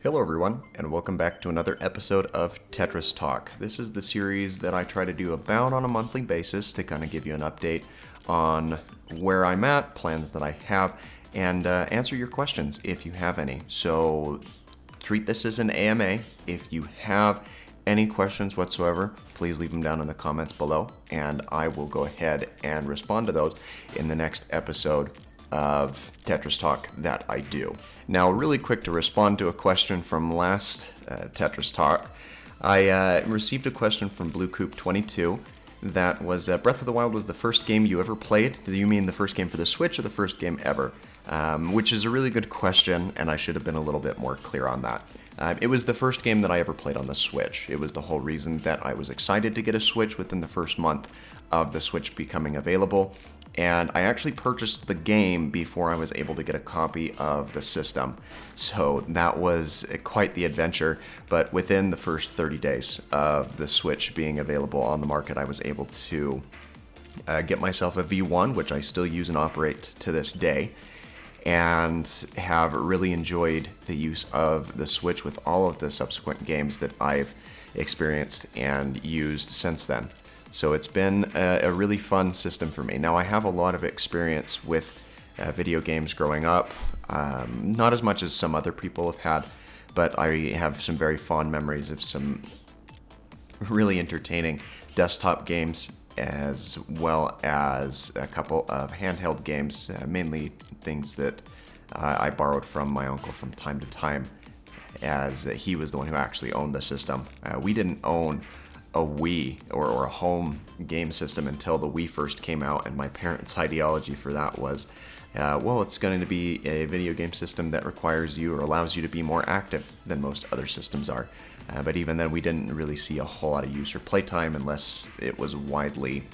Hello everyone, and welcome back to another episode of Tetris Talk. This is the series that I try to do about on a monthly basis to kind of give you an update on where I'm at, plans that I have, and answer your questions if you have any. So treat this as an AMA. If you have any questions whatsoever, please leave them down in the comments below, and I will go ahead and respond to those in the next episode of Tetris Talk that I do. Now, really quick to respond to a question from last Tetris Talk. I received a question from BlueCoop22 that was, Breath of the Wild was the first game you ever played? Do you mean the first game for the Switch or the first game ever? Which is a really good question, and I should have been a little bit more clear on that. It was the first game that I ever played on the Switch. It was the whole reason that I was excited to get a Switch within the first month of the Switch becoming available. And I actually purchased the game before I was able to get a copy of the system. So that was quite the adventure, but within the first 30 days of the Switch being available on the market, I was able to get myself a V1, which I still use and operate to this day, and have really enjoyed the use of the Switch with all of the subsequent games that I've experienced and used since then. So it's been a really fun system for me. Now, I have a lot of experience with video games growing up, not as much as some other people have had, but I have some very fond memories of some really entertaining desktop games, as well as a couple of handheld games, mainly things that I borrowed from my uncle from time to time, as he was the one who actually owned the system. We didn't own a Wii or a home game system until the Wii first came out, and my parents' ideology for that was, well, it's going to be a video game system that requires you or allows you to be more active than most other systems are. But even then, we didn't really see a whole lot of use or playtime unless it was widely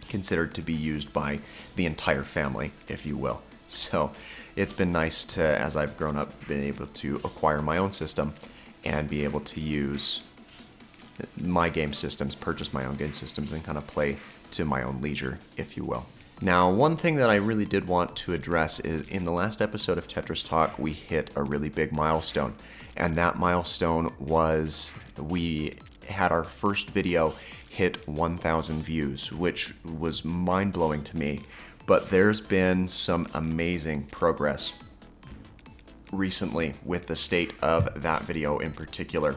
considered to be used by the entire family, if you will. So it's been nice to, as I've grown up, been able to acquire my own system and be able to use my game systems, purchase my own game systems, and kind of play to my own leisure, if you will. Now, one thing that I really did want to address is in the last episode of Tetris Talk, we hit a really big milestone, and that milestone was we had our first video hit 1,000 views, which was mind-blowing to me, but there's been some amazing progress recently with the state of that video in particular.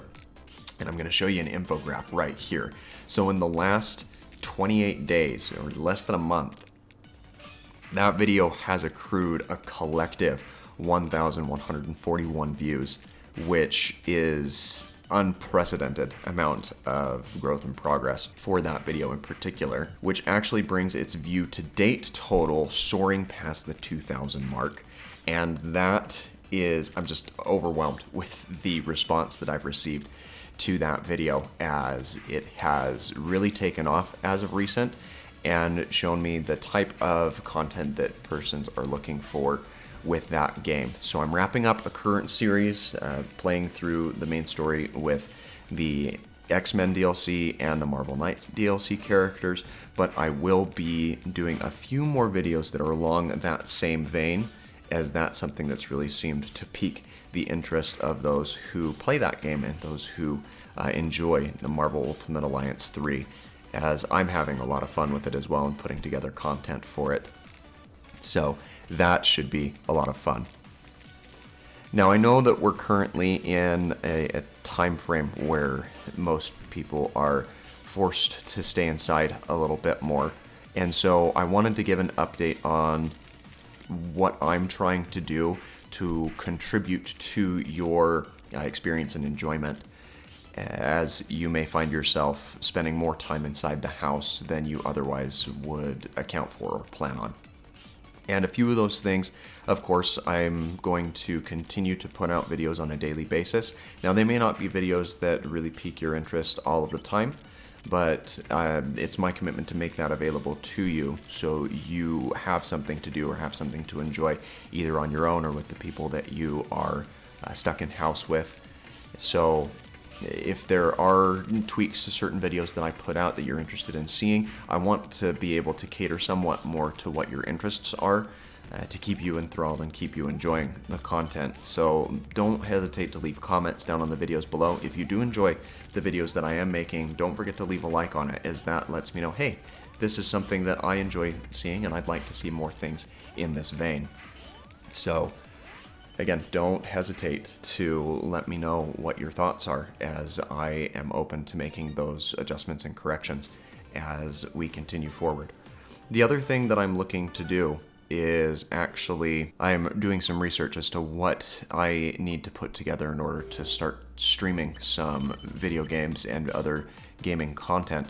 And I'm going to show you an infograph right here. So in the last 28 days, or less than a month, that video has accrued a collective 1,141 views, which is unprecedented amount of growth and progress for that video in particular, which actually brings its view to date total soaring past the 2,000 mark. And that is, I'm just overwhelmed with the response that I've received to that video, as it has really taken off as of recent and shown me the type of content that persons are looking for with that game. So I'm wrapping up a current series, playing through the main story with the X-Men DLC and the Marvel Knights DLC characters, but I will be doing a few more videos that are along that same vein, as that's something that's really seemed to pique the interest of those who play that game and those who enjoy the Marvel Ultimate Alliance 3, as I'm having a lot of fun with it as well and putting together content for it. So that should be a lot of fun. Now, I know that we're currently in a time frame where most people are forced to stay inside a little bit more, and so I wanted to give an update on what I'm trying to do to contribute to your experience and enjoyment, as you may find yourself spending more time inside the house than you otherwise would account for or plan on. And a few of those things, of course, I'm going to continue to put out videos on a daily basis. Now, they may not be videos that really pique your interest all of the time, but it's my commitment to make that available to you so you have something to do or have something to enjoy, either on your own or with the people that you are stuck in house with. So if there are tweaks to certain videos that I put out that you're interested in seeing, I want to be able to cater somewhat more to what your interests are. to keep you enthralled and keep you enjoying the content. So don't hesitate to leave comments down on the videos below. If you do enjoy the videos that I am making, don't forget to leave a like on it, as that lets me know, hey, this is something that I enjoy seeing and I'd like to see more things in this vein. So again, don't hesitate to let me know what your thoughts are, as I am open to making those adjustments and corrections as we continue forward. The other thing that I'm looking to do is actually, I'm doing some research as to what I need to put together in order to start streaming some video games and other gaming content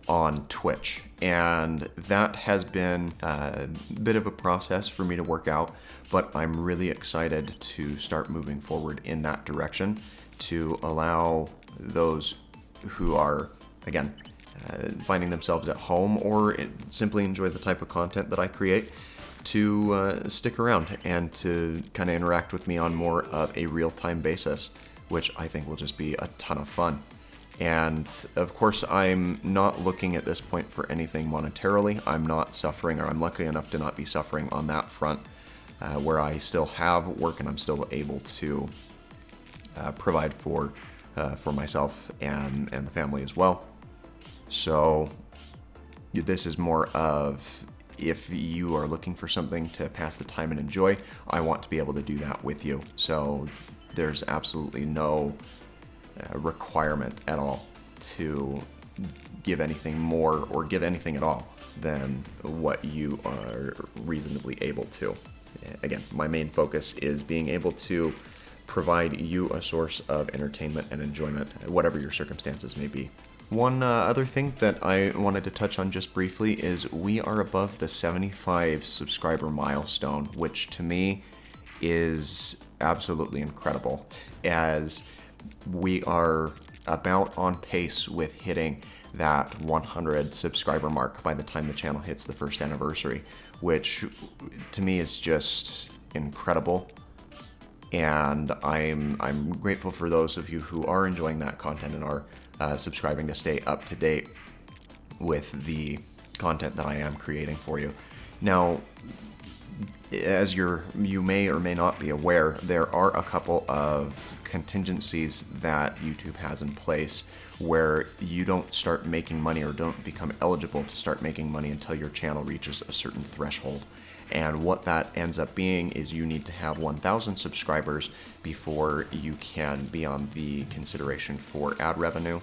on Twitch. And that has been a bit of a process for me to work out, but I'm really excited to start moving forward in that direction to allow those who are, again, finding themselves at home or simply enjoy the type of content that I create to stick around and to kind of interact with me on more of a real-time basis, which I think will just be a ton of fun. And of course, I'm not looking at this point for anything monetarily. I'm not suffering, or I'm lucky enough to not be suffering on that front, where I still have work and I'm still able to provide for myself and the family as well. So this is more of, if you are looking for something to pass the time and enjoy, I want to be able to do that with you. So there's absolutely no requirement at all to give anything more or give anything at all than what you are reasonably able to. Again, my main focus is being able to provide you a source of entertainment and enjoyment, whatever your circumstances may be. One other thing that I wanted to touch on just briefly is we are above the 75 subscriber milestone, which to me is absolutely incredible, as we are about on pace with hitting that 100 subscriber mark by the time the channel hits the first anniversary, which to me is just incredible. And I'm grateful for those of you who are enjoying that content and are subscribing to stay up to date with the content that I am creating for you. Now, as you may or may not be aware, there are a couple of contingencies that YouTube has in place where you don't start making money or don't become eligible to start making money until your channel reaches a certain threshold. And what that ends up being is you need to have 1,000 subscribers before you can be on the consideration for ad revenue.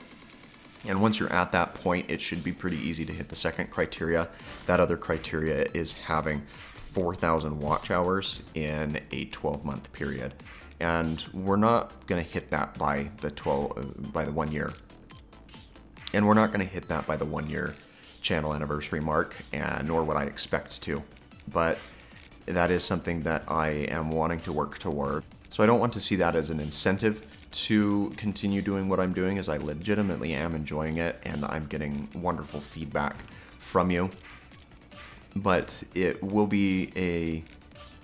And once you're at that point, it should be pretty easy to hit the second criteria. That other criteria is having 4,000 watch hours in a 12-month period. And we're not going to hit that by the 1 year. And we're not going to hit that by the 1 year channel anniversary mark, and nor would I expect to. But that is something that I am wanting to work toward. So I don't want to see that as an incentive to continue doing what I'm doing, as I legitimately am enjoying it and I'm getting wonderful feedback from you. But it will be a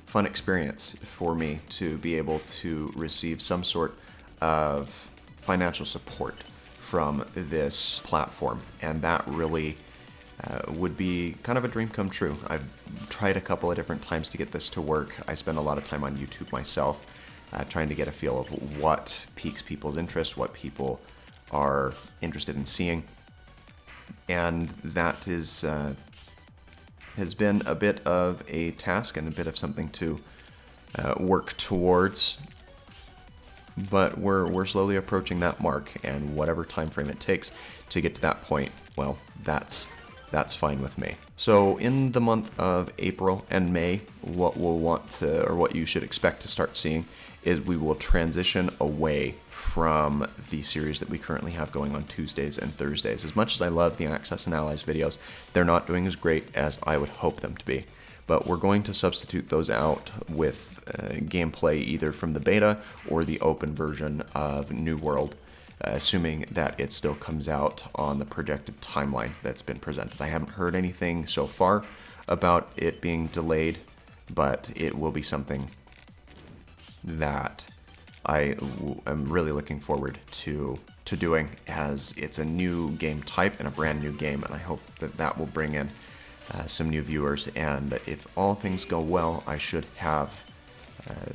fun experience for me to be able to receive some sort of financial support from this platform, and that really would be kind of a dream come true. I've tried a couple of different times to get this to work. I spend a lot of time on YouTube myself, trying to get a feel of what piques people's interest, what people are interested in seeing, and that is has been a bit of a task and a bit of something to work towards. But we're slowly approaching that mark, and whatever time frame it takes to get to that point, well, that's fine with me. So in the month of April and May, what we'll want to, or what you should expect to start seeing, is we will transition away from the series that we currently have going on Tuesdays and Thursdays. As much as I love the Access and Allies videos, they're not doing as great as I would hope them to be. But we're going to substitute those out with gameplay either from the beta or the open version of New World, assuming that it still comes out on the projected timeline that's been presented. I haven't heard anything so far about it being delayed, but it will be something that I am really looking forward to doing, as it's a new game type and a brand new game, and I hope that that will bring in some new viewers, and if all things go well, I should have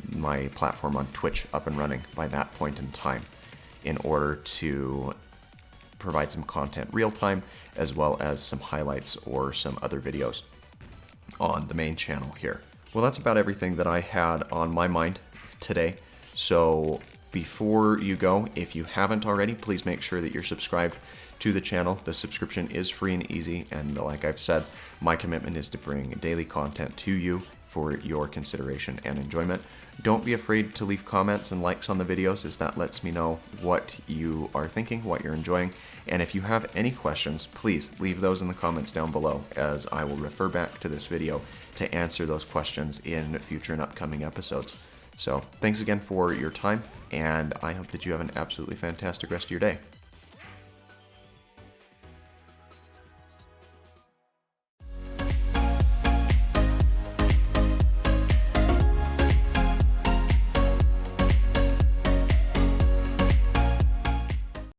my platform on Twitch up and running by that point in time in order to provide some content real time, as well as some highlights or some other videos on the main channel here. Well, that's about everything that I had on my mind today. So before you go, if you haven't already, please make sure that you're subscribed to the channel. The subscription is free and easy, and like I've said, my commitment is to bring daily content to you for your consideration and enjoyment. Don't be afraid to leave comments and likes on the videos, as that lets me know what you are thinking, what you're enjoying. And if you have any questions, please leave those in the comments down below, as I will refer back to this video to answer those questions in future and upcoming episodes. So thanks again for your time, and I hope that you have an absolutely fantastic rest of your day.